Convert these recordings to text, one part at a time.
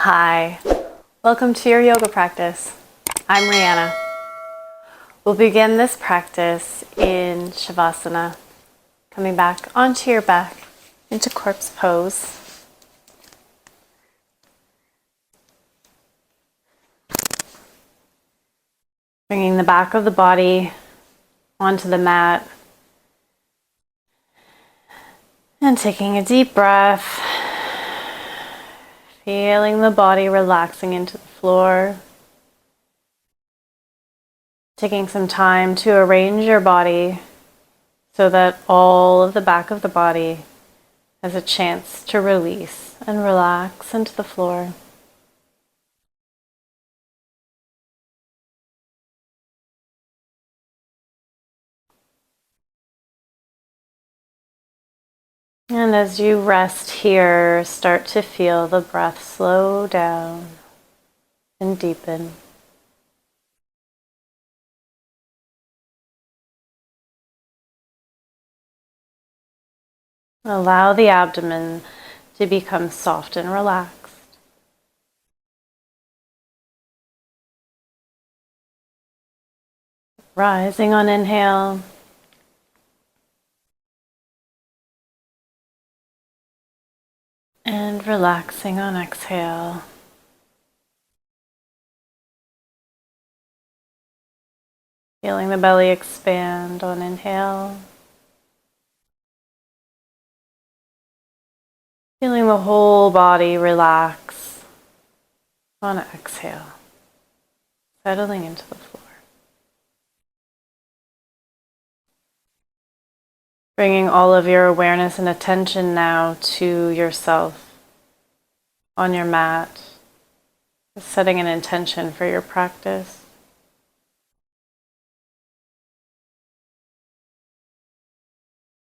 Hi, welcome to your yoga practice. I'm Rihanna. We'll begin this practice in Savasana, coming back onto your back into corpse pose. Bringing the back of the body onto the mat and taking a deep breath. Feeling the body relaxing into the floor. Taking some time to arrange your body so that all of the back of the body has a chance to release and relax into the floor. And as you rest here, start to feel the breath slow down and deepen. Allow the abdomen to become soft and relaxed. Rising on inhale. And relaxing on exhale. Feeling the belly expand on inhale. Feeling the whole body relax on exhale. Settling into the floor. Bringing all of your awareness and attention now to yourself on your mat. Setting an intention for your practice.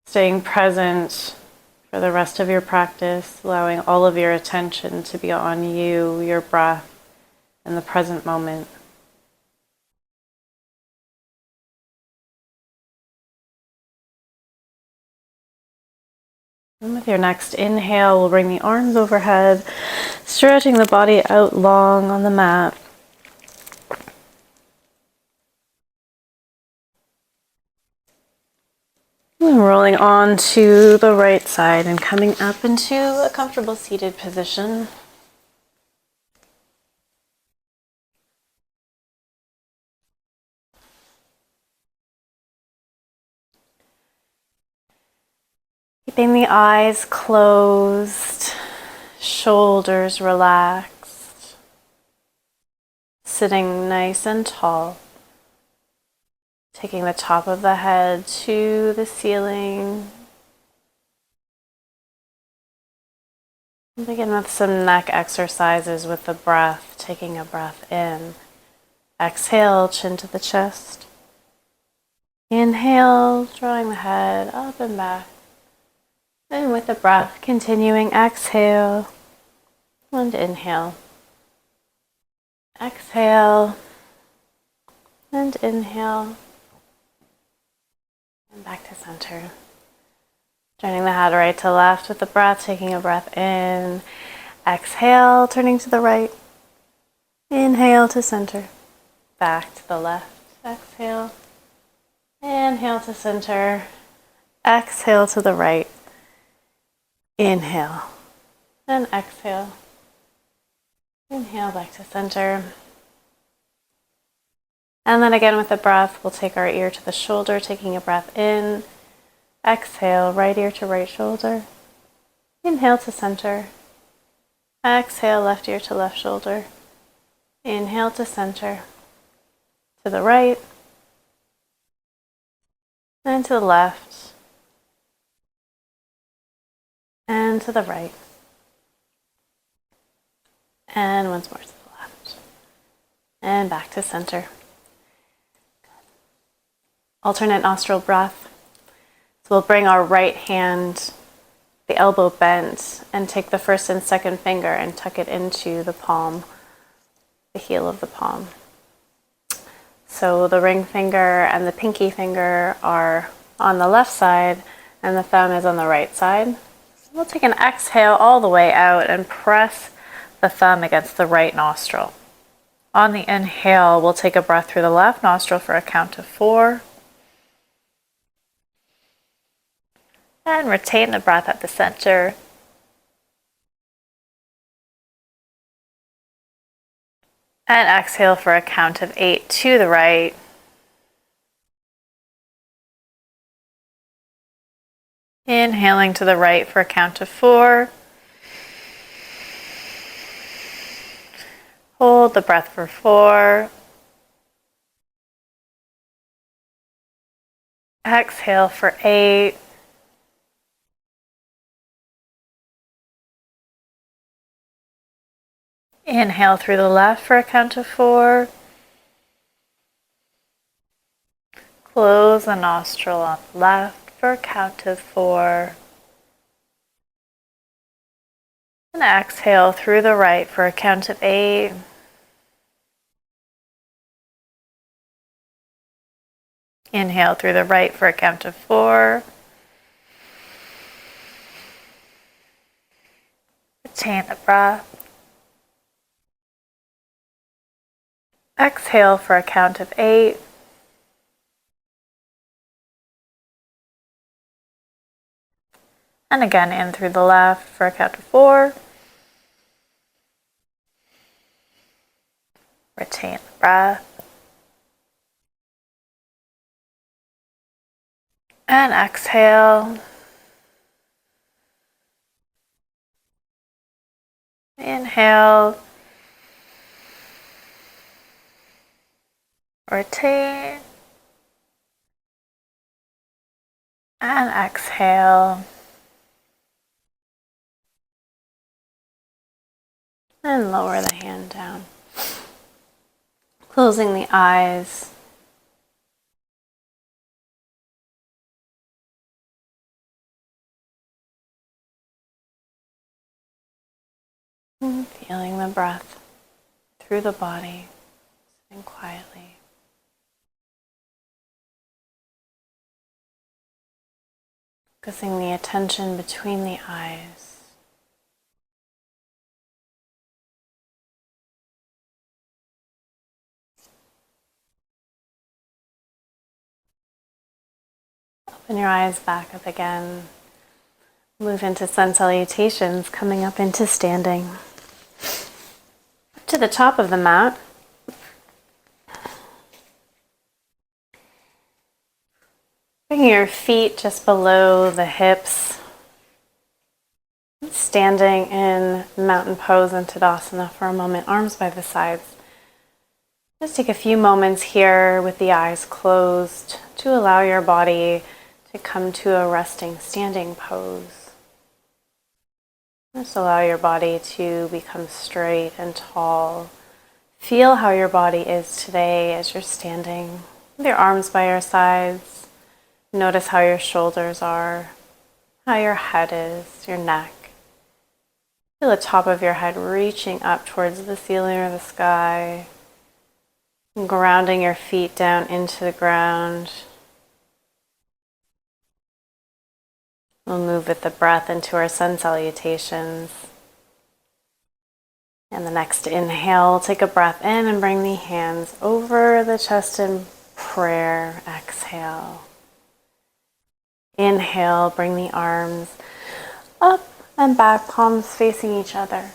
Staying present for the rest of your practice, allowing all of your attention to be on you, your breath, and the present moment. And with your next inhale, we'll bring the arms overhead, stretching the body out long on the mat. And rolling on to the right side and coming up into a comfortable seated position. Keeping the eyes closed, shoulders relaxed, sitting nice and tall. Taking the top of the head to the ceiling. Begin with some neck exercises with the breath, taking a breath in. Exhale, chin to the chest. Inhale, drawing the head up and back. And with the breath, continuing, exhale and inhale. Exhale and inhale. And back to center. Turning the head right to left with the breath, taking a breath in. Exhale, turning to the right. Inhale to center. Back to the left. Exhale. Inhale to center. Exhale to the right. Inhale. And exhale. Inhale back to center. And then again with the breath, we'll take our ear to the shoulder, taking a breath in. Exhale, right ear to right shoulder. Inhale to center. Exhale, left ear to left shoulder. Inhale to center. To the right. And to the left. And to the right. And once more to the left. And back to center. Alternate nostril breath. So we'll bring our right hand, the elbow bent, and take the first and second finger and tuck it into the palm, the heel of the palm. So the ring finger and the pinky finger are on the left side and the thumb is on the right side. So we'll take an exhale all the way out and press the thumb against the right nostril. On the inhale, we'll take a breath through the left nostril for a count of 4. And retain the breath at the center. And exhale for a count of 8 to the right. Inhaling to the right for a count of 4. Hold the breath for 4. Exhale for 8. Inhale through the left for a count of 4. Close the nostril on the left for a count of 4. And exhale through the right for a count of 8. Inhale through the right for a count of 4. Retain the breath. Exhale for a count of 8. And again, in through the left for a count of 4. Retain the breath. And exhale. Inhale. Retain. And exhale. And lower the hand down. Closing the eyes. And feeling the breath through the body, sitting quietly. Focusing the attention between the eyes. Open your eyes back up again. Move into sun salutations, coming up into standing. Up to the top of the mat. Bring your feet just below the hips. Standing in mountain pose and Tadasana for a moment, arms by the sides. Just take a few moments here with the eyes closed to allow your body to come to a resting standing pose. Just allow your body to become straight and tall. Feel how your body is today as you're standing with your arms by your sides. Notice how your shoulders are, how your head is, your neck. Feel the top of your head reaching up towards the ceiling or the sky. And grounding your feet down into the ground. We'll move with the breath into our sun salutations. And the next inhale, take a breath in and bring the hands over the chest in prayer. Exhale. Inhale, bring the arms up and back, palms facing each other.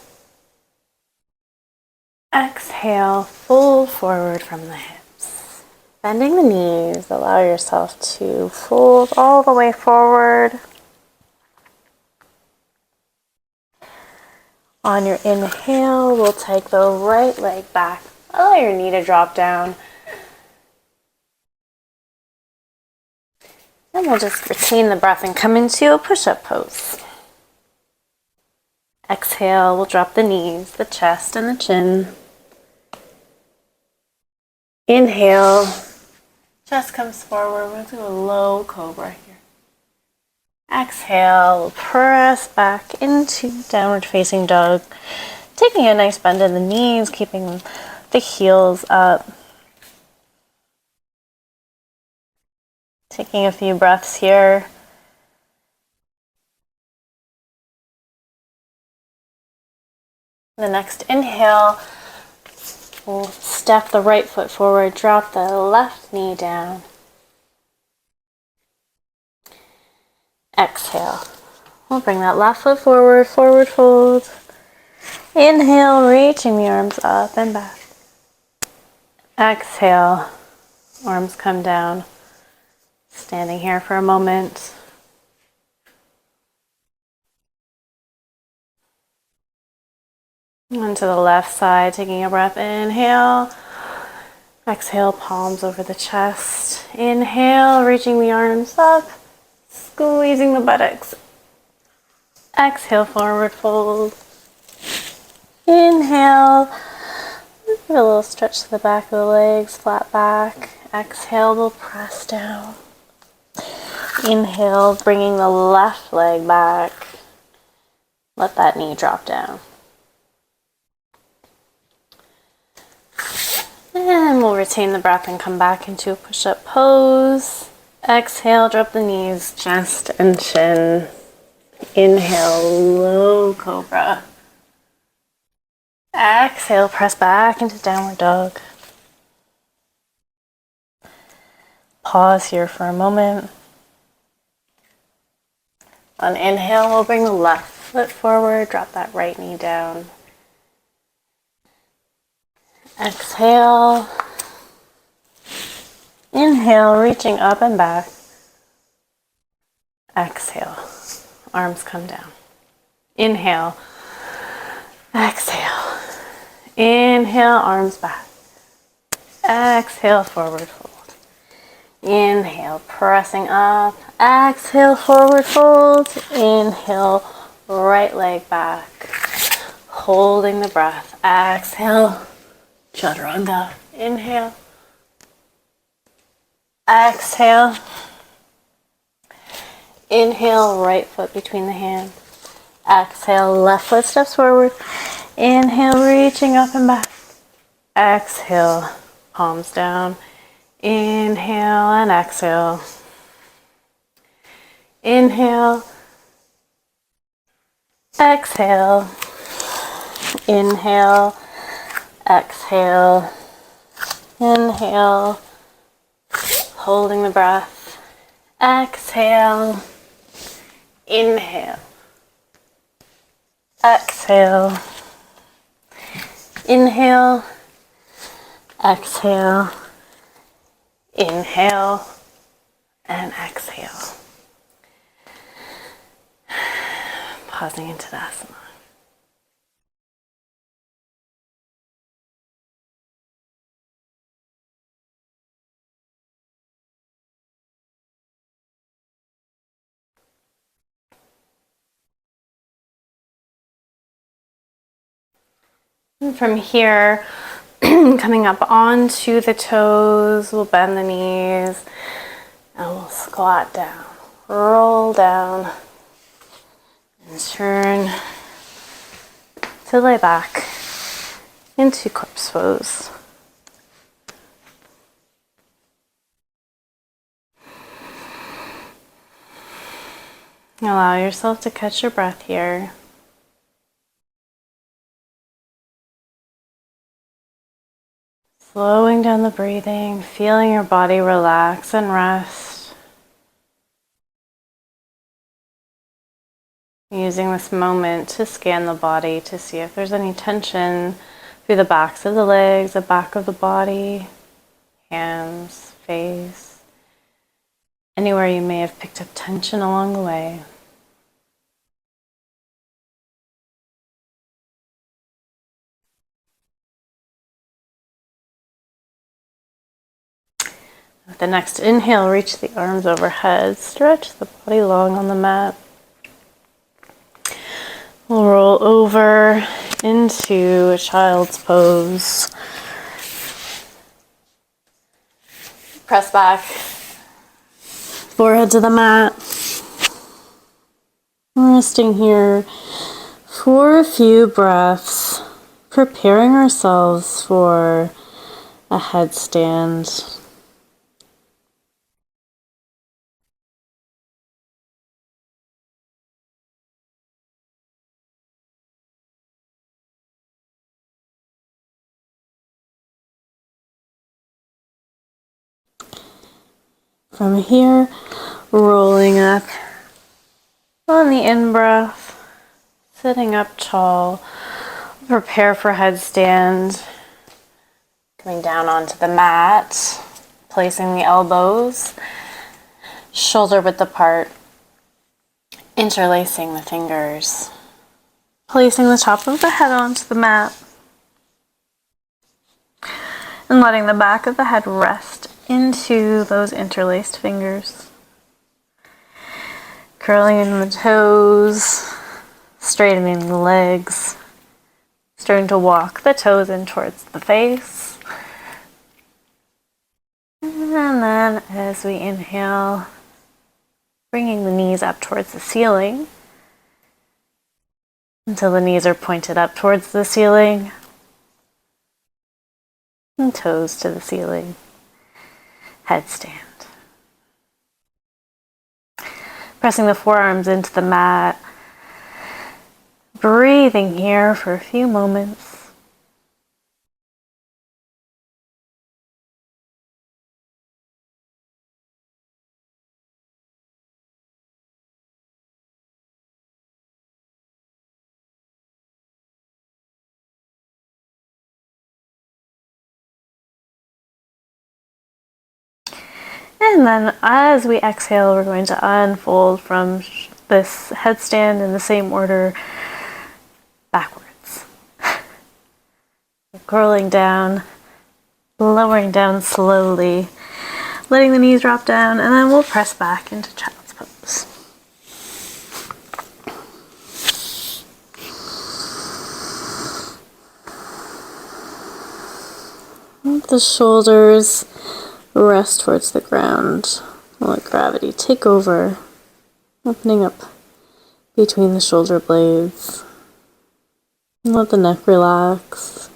Exhale, fold forward from the hips. Bending the knees, allow yourself to fold all the way forward. On your inhale, we'll take the right leg back. Allow your knee to drop down. And we'll just retain the breath and come into a push-up pose. Exhale, we'll drop the knees, the chest, and the chin. Inhale, chest comes forward. We'll do a low Cobra here. Exhale, we'll press back into downward facing dog. Taking a nice bend in the knees, keeping the heels up. Taking a few breaths here. The next inhale, we'll step the right foot forward, drop the left knee down. Exhale. We'll bring that left foot forward, forward fold. Inhale, reaching the arms up and back. Exhale, arms come down. Standing here for a moment. And to the left side, taking a breath, inhale. Exhale, palms over the chest. Inhale, reaching the arms up, squeezing the buttocks. Exhale, forward fold. Inhale, give a little stretch to the back of the legs, flat back. Exhale, we'll press down. Inhale, bringing the left leg back. Let that knee drop down. And we'll retain the breath and come back into a push-up pose. Exhale, drop the knees, chest and chin. Inhale, low cobra. Exhale, press back into downward dog. Pause here for a moment. On inhale, we'll bring the left foot forward, drop that right knee down. Exhale. Inhale, reaching up and back. Exhale, arms come down. Inhale. Exhale. Inhale, arms back. Exhale, forward fold. Inhale, pressing up. Exhale, forward fold. Inhale, right leg back. Holding the breath. Exhale, chaturanga. Inhale. Exhale. Inhale, right foot between the hands. Exhale, left foot steps forward. Inhale, reaching up and back. Exhale, palms down. Inhale and exhale. Inhale. Exhale. Inhale. Exhale. Inhale. Holding the breath. Exhale. Inhale. Exhale. Inhale. Exhale. Inhale and exhale. Pausing into Tadasana. And from here, coming up onto the toes, we'll bend the knees and we'll squat down, roll down, and turn to lay back into corpse pose. Allow yourself to catch your breath here. Slowing down the breathing, feeling your body relax and rest. Using this moment to scan the body to see if there's any tension through the backs of the legs, the back of the body, hands, face, anywhere you may have picked up tension along the way. With the next inhale, reach the arms overhead, stretch the body long on the mat. We'll roll over into a child's pose. Press back, forehead to the mat. Resting here for a few breaths, preparing ourselves for a headstand. From here, rolling up on the in-breath, sitting up tall, prepare for headstand, coming down onto the mat, placing the elbows shoulder width apart, interlacing the fingers, placing the top of the head onto the mat, and letting the back of the head rest into those interlaced fingers. Curling in the toes, straightening the legs, starting to walk the toes in towards the face. And then as we inhale, bringing the knees up towards the ceiling until the knees are pointed up towards the ceiling and toes to the ceiling. Headstand. Pressing the forearms into the mat. Breathing here for a few moments. And then as we exhale, we're going to unfold from this headstand in the same order backwards. Curling down, lowering down slowly, letting the knees drop down, and then we'll press back into child's pose. Let the shoulders rest towards the ground. Let gravity take over, opening up between the shoulder blades. Let the neck relax.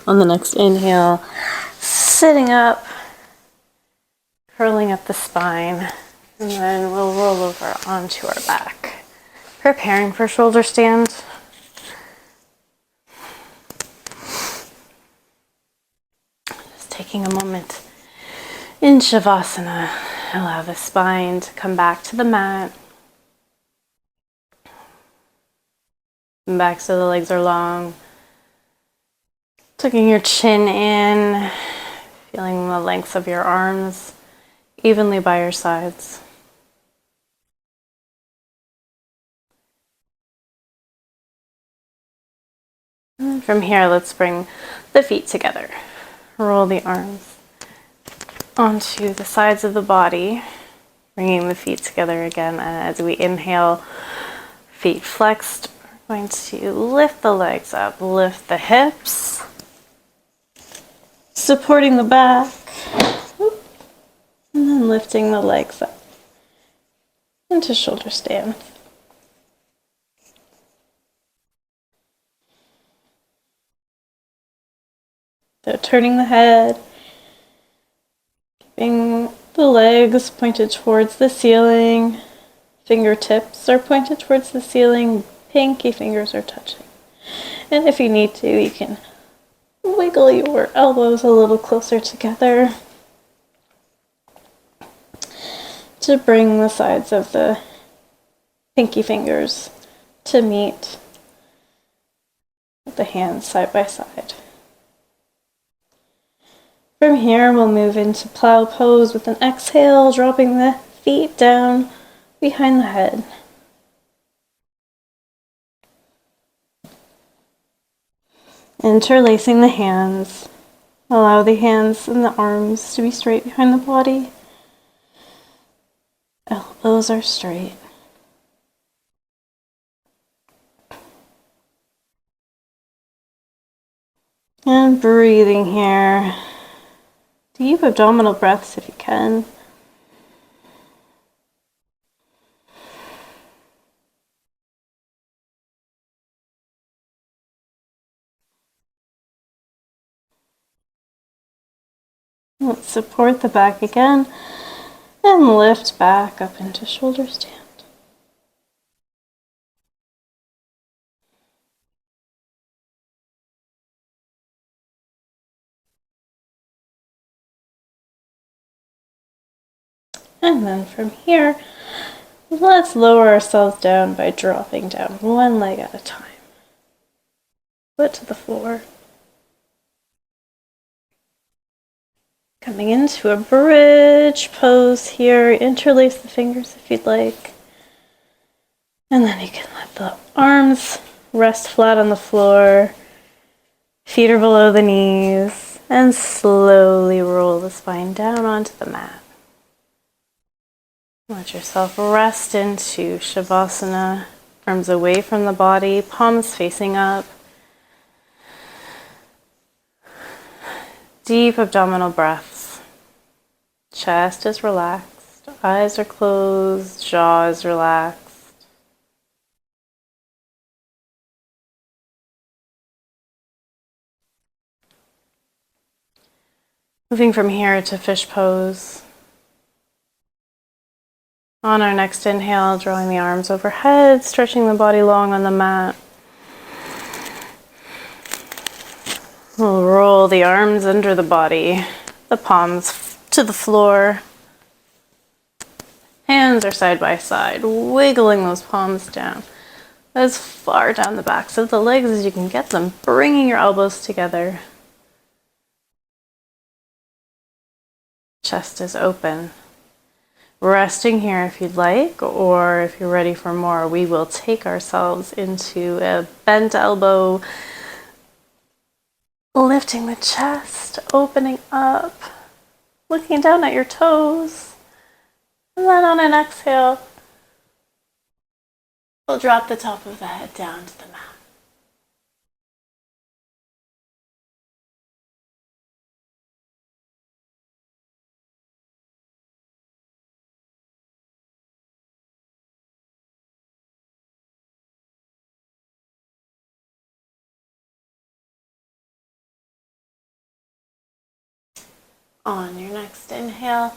On the next inhale, sitting up, curling up the spine, and then we'll roll over onto our back, preparing for shoulder stand. Just taking a moment in Savasana, allow the spine to come back to the mat. Back so the legs are long. Tucking your chin in, feeling the length of your arms evenly by your sides. And from here, let's bring the feet together. Roll the arms onto the sides of the body, bringing the feet together again. And as we inhale, feet flexed, we're going to lift the legs up, lift the hips, supporting the back, and then lifting the legs up into shoulder stand. So turning the head, keeping the legs pointed towards the ceiling, fingertips are pointed towards the ceiling, pinky fingers are touching. And if you need to, you can wiggle your elbows a little closer together to bring the sides of the pinky fingers to meet with the hands side by side. From here, we'll move into plow pose with an exhale, dropping the feet down behind the head. Interlacing the hands. Allow the hands and the arms to be straight behind the body. Elbows are straight. And breathing here. Deep abdominal breaths if you can. Let's support the back again And lift back up into shoulder stand. And then from here, let's lower ourselves down by dropping down one leg at a time. Foot to the floor. Coming into a bridge pose here. Interlace the fingers if you'd like. And then you can let the arms rest flat on the floor. Feet are below the knees. And slowly roll the spine down onto the mat. Let yourself rest into Savasana. Arms away from the body, palms facing up. Deep abdominal breaths. Chest is relaxed. Eyes are closed. Jaw is relaxed. Moving from here to fish pose. On our next inhale, drawing the arms overhead, stretching the body long on the mat. We'll roll the arms under the body, the palms to the floor. Hands are side by side, wiggling those palms down as far down the backs of the legs as you can get them, bringing your elbows together. Chest is open. Resting here if you'd like, or if you're ready for more, we will take ourselves into a bent elbow, lifting the chest, opening up, looking down at your toes, and then on an exhale, we'll drop the top of the head down to the mat. On your next inhale,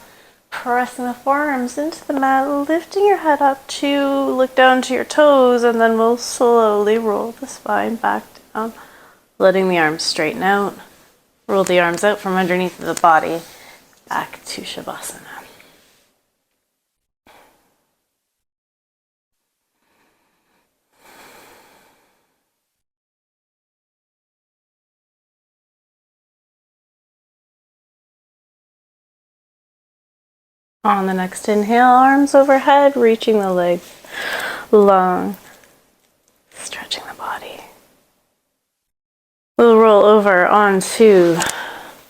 pressing the forearms into the mat, lifting your head up to look down to your toes, and then we'll slowly roll the spine back down, letting the arms straighten out. Roll the arms out from underneath the body, back to Shavasana. On the next inhale, arms overhead, reaching the legs long, stretching the body. We'll roll over onto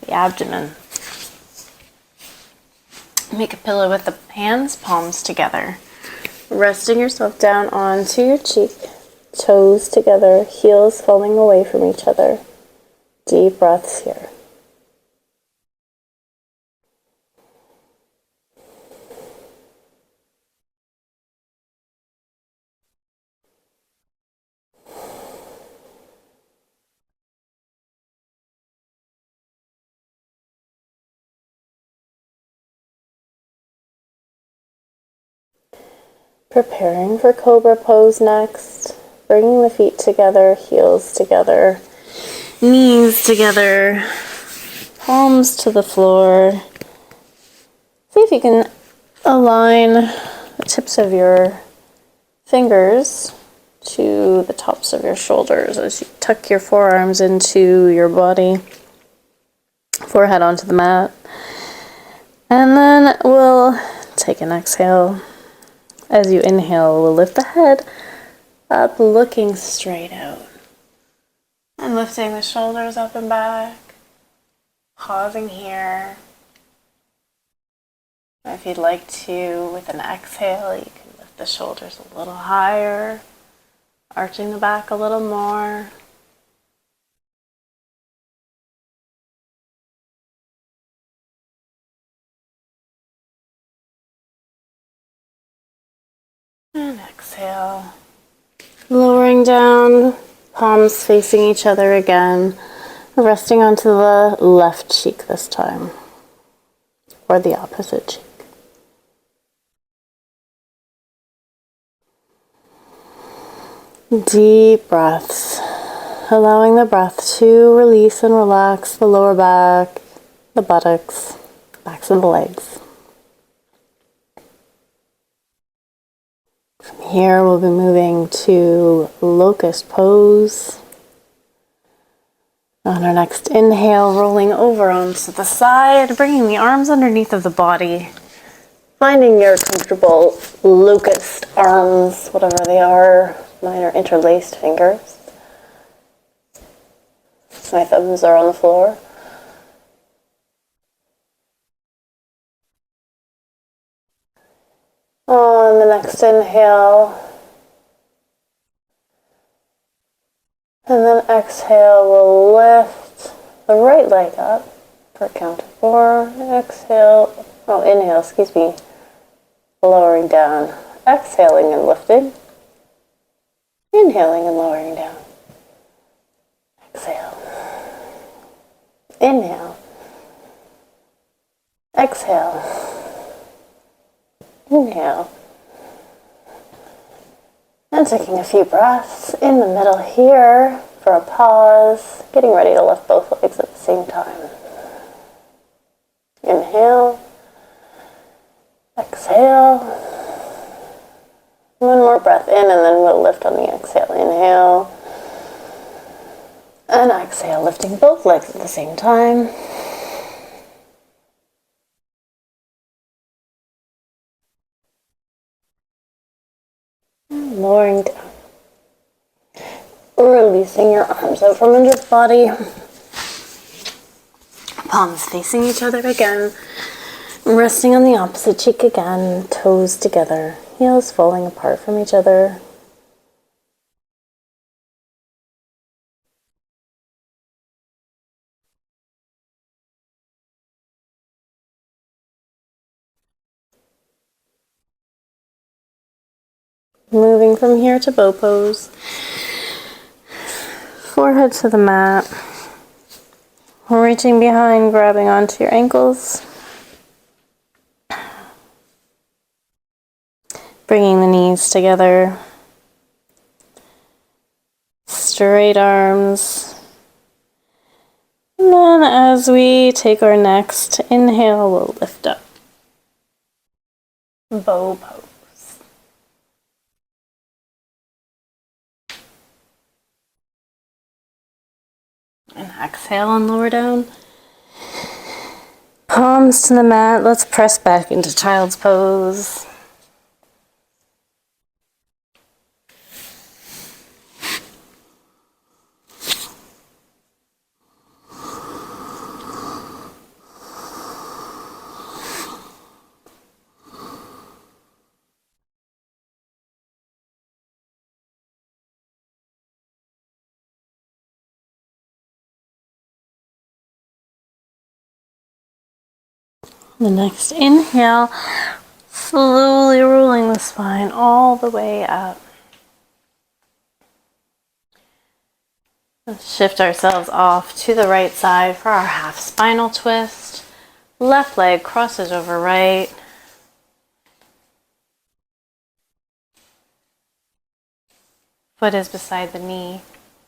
the abdomen. Make a pillow with the hands, palms together. Resting yourself down onto your cheek, toes together, heels falling away from each other. Deep breaths here. Preparing for Cobra pose next. Bringing the feet together, heels together, knees together, palms to the floor. See if you can align the tips of your fingers to the tops of your shoulders as you tuck your forearms into your body, forehead onto the mat. And then we'll take an exhale. As you inhale, we'll lift the head up, looking straight out. And lifting the shoulders up and back. Pausing here. If you'd like to, with an exhale, you can lift the shoulders a little higher, arching the back a little more. And exhale. Lowering down, palms facing each other again, resting onto the left cheek this time, or the opposite cheek. Deep breaths, allowing the breath to release and relax the lower back, the buttocks, backs of the legs. From here, we'll be moving to Locust pose. On our next inhale, rolling over onto the side, bringing the arms underneath of the body. Finding your comfortable locust arms, whatever they are. Mine are interlaced fingers. My thumbs are on the floor. On the next inhale, and then exhale, we'll lift the right leg up for a count of 4. Inhale, excuse me, lowering down. Exhaling and lifting. Inhaling and lowering down. Exhale. Inhale. Exhale. Inhale. And taking a few breaths in the middle here for a pause, getting ready to lift both legs at the same time. Inhale. Exhale. One more breath in and then we'll lift on the exhale. Inhale. And exhale, lifting both legs at the same time. Lowering down. Releasing your arms out from under the body. Palms facing each other again. Resting on the opposite cheek again. Toes together. Heels falling apart from each other. Moving from here to bow pose. Forehead to the mat. Reaching behind, grabbing onto your ankles. Bringing the knees together. Straight arms. And then as we take our next inhale, we'll lift up. Bow pose. And exhale and lower down. Palms to the mat. Let's press back into child's pose. The next inhale, slowly rolling the spine all the way up. Let's shift ourselves off to the right side for our half spinal twist. Left leg crosses over right. Foot is beside the knee,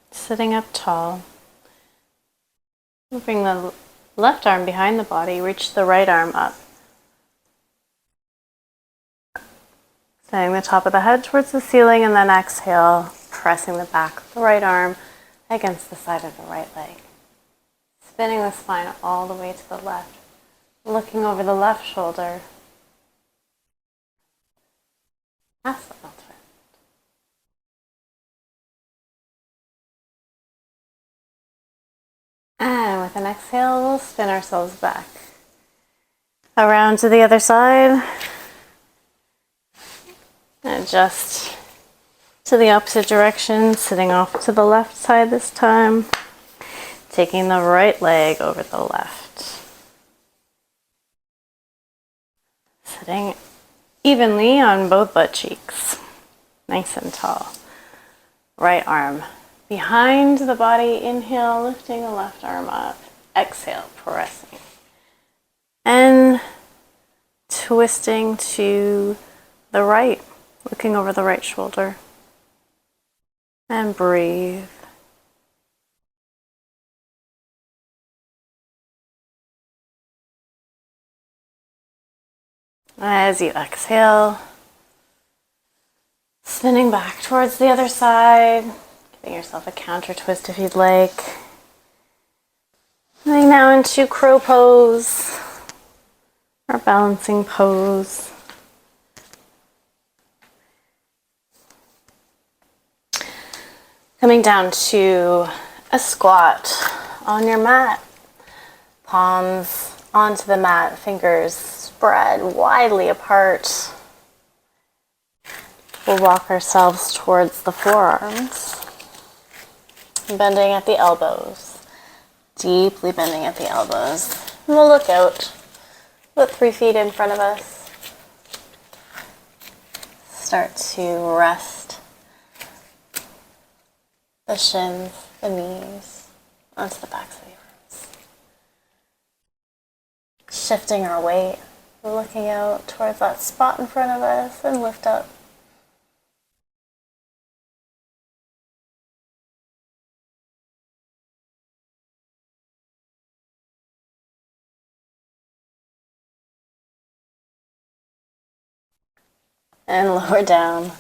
sitting up tall. Bring the left arm behind the body, reach the right arm up. Setting the top of the head towards the ceiling and then exhale, pressing the back of the right arm against the side of the right leg. Spinning the spine all the way to the left, looking over the left shoulder. Asana twist. And with an exhale, we'll spin ourselves back. Around to the other side. And just to the opposite direction, sitting off to the left side this time. Taking the right leg over the left. Sitting evenly on both butt cheeks. Nice and tall. Right arm behind the body. Inhale, lifting the left arm up. Exhale, pressing. And twisting to the right, looking over the right shoulder. And breathe. As you exhale, spinning back towards the other side, giving yourself a counter twist if you'd like. Moving now into crow pose, or balancing pose. Coming down to a squat on your mat. Palms onto the mat, fingers spread widely apart. We'll walk ourselves towards the forearms, bending at the elbows, deeply bending at the elbows. And we'll look out, about 3 feet in front of us. Start to rest the shins, the knees, onto the backs of the arms. Shifting our weight, looking out towards that spot in front of us and lift up. And lower down.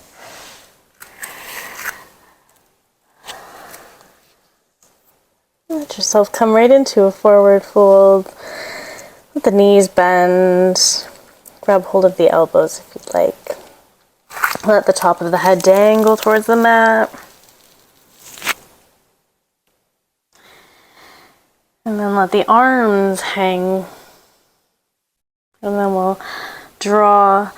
Let yourself come right into a forward fold. Let the knees bend. Grab hold of the elbows if you'd like. Let the top of the head dangle towards the mat. And then let the arms hang. And then we'll draw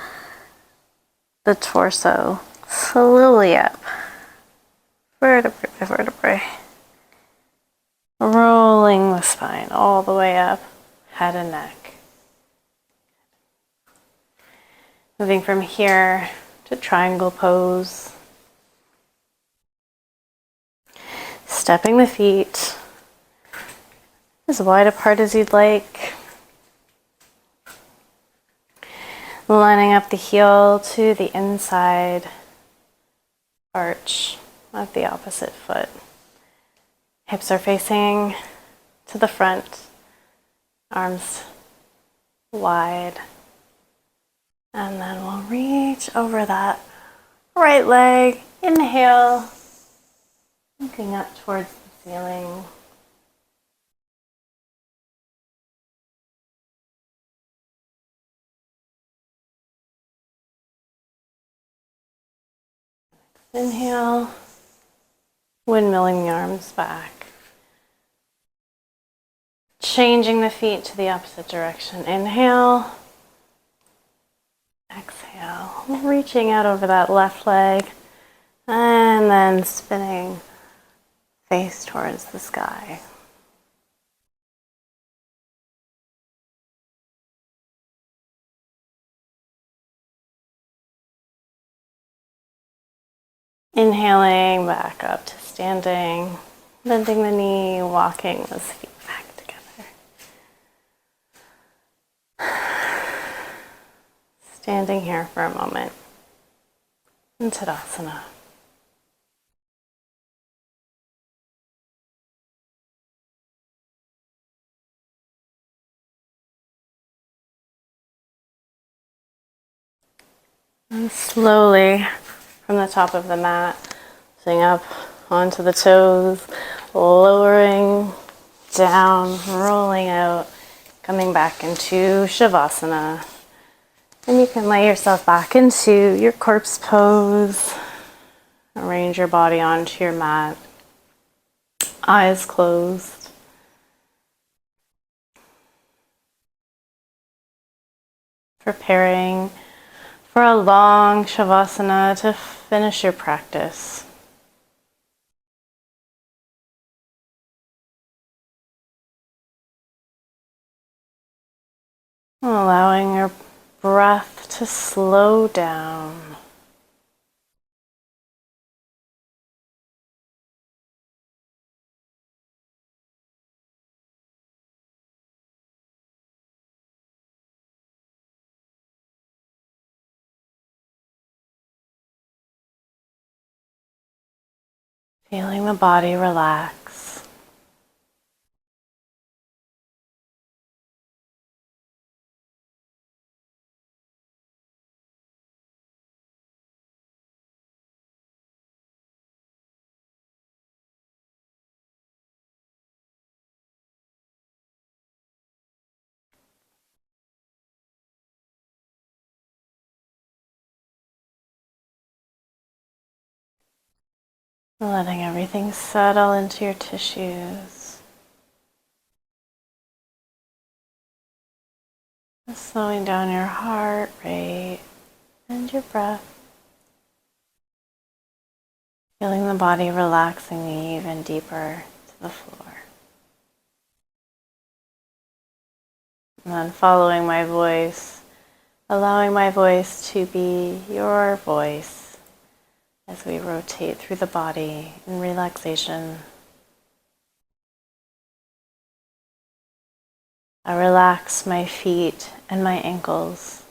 the torso slowly up. Vertebrae by vertebrae. Rolling the spine all the way up, head and neck. Moving from here to triangle pose. Stepping the feet as wide apart as you'd like. Lining up the heel to the inside arch of the opposite foot. Hips are facing to the front, arms wide. And then we'll reach over that right leg. Inhale, looking up towards the ceiling. Inhale, windmilling the arms back. Changing the feet to the opposite direction. Inhale. Exhale. Reaching out over that left leg. And then spinning face towards the sky. Inhaling back up to standing. Bending the knee, walking those feet back together. Standing here for a moment in Tadasana. And slowly from the top of the mat, sitting up onto the toes, lowering down, rolling out, coming back into Savasana. And you can lay yourself back into your corpse pose. Arrange your body onto your mat. Eyes closed. Preparing for a long Shavasana to finish your practice. Allowing your breath to slow down. Feeling the body relax. Letting everything settle into your tissues. Slowing down your heart rate and your breath. Feeling the body relaxing even deeper to the floor. And then following my voice, allowing my voice to be your voice as we rotate through the body in relaxation. I relax my feet and my ankles.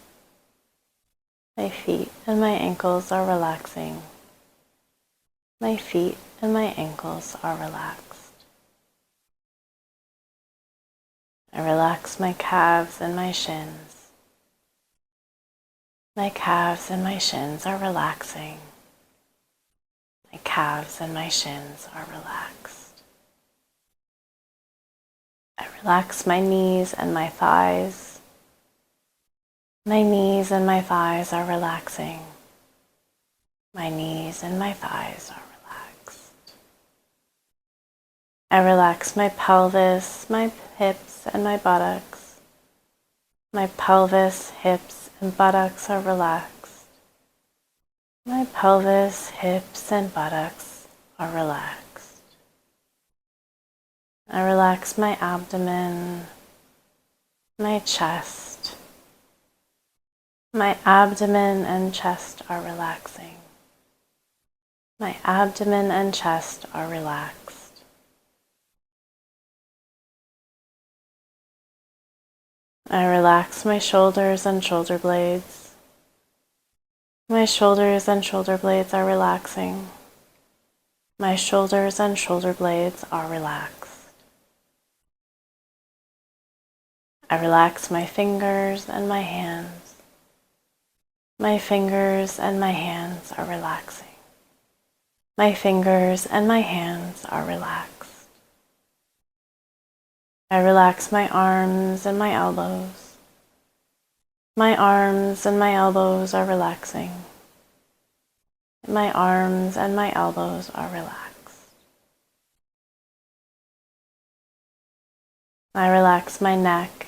My feet and my ankles are relaxing. My feet and my ankles are relaxed. I relax my calves and my shins. My calves and my shins are relaxing. My calves and my shins are relaxed. I relax my knees and my thighs. My knees and my thighs are relaxing. My knees and my thighs are relaxed. I relax my pelvis, my hips, and my buttocks. My pelvis, hips, and buttocks are relaxed. My pelvis, hips, and buttocks are relaxed. I relax my abdomen, my chest. My abdomen and chest are relaxing. My abdomen and chest are relaxed. I relax my shoulders and shoulder blades. My shoulders and shoulder blades are relaxing. My shoulders and shoulder blades are relaxed. I relax my fingers and my hands. My fingers and my hands are relaxing. My fingers and my hands are relaxed. I relax my arms and my elbows. My arms and my elbows are relaxing. My arms and my elbows are relaxed. I relax my neck,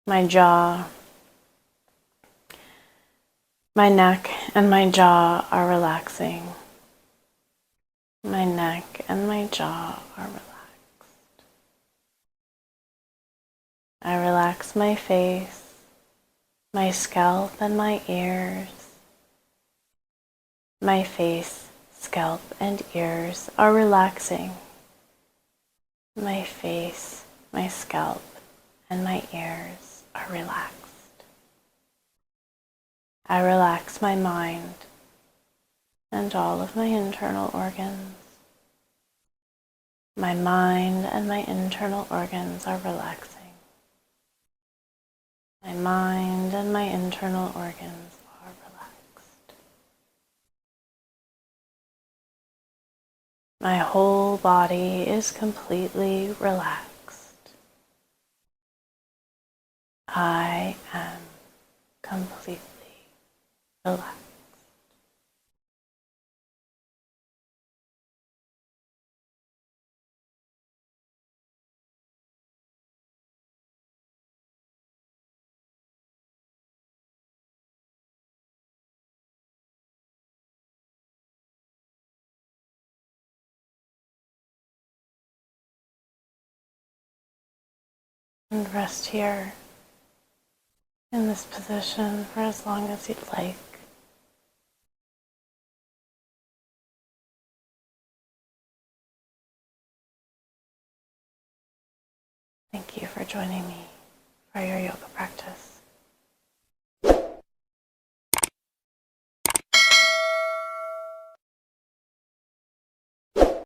my jaw. My neck and my jaw are relaxing. My neck and my jaw are relaxed. I relax my face, my scalp, and my ears. My face, scalp, and ears are relaxing. My face, my scalp, and my ears are relaxed. I relax my mind and all of my internal organs. My mind and my internal organs are relaxing. My mind and my internal organs are relaxed. My whole body is completely relaxed. I am completely relaxed. And rest here in this position for as long as you'd like. Thank you for joining me for your yoga practice.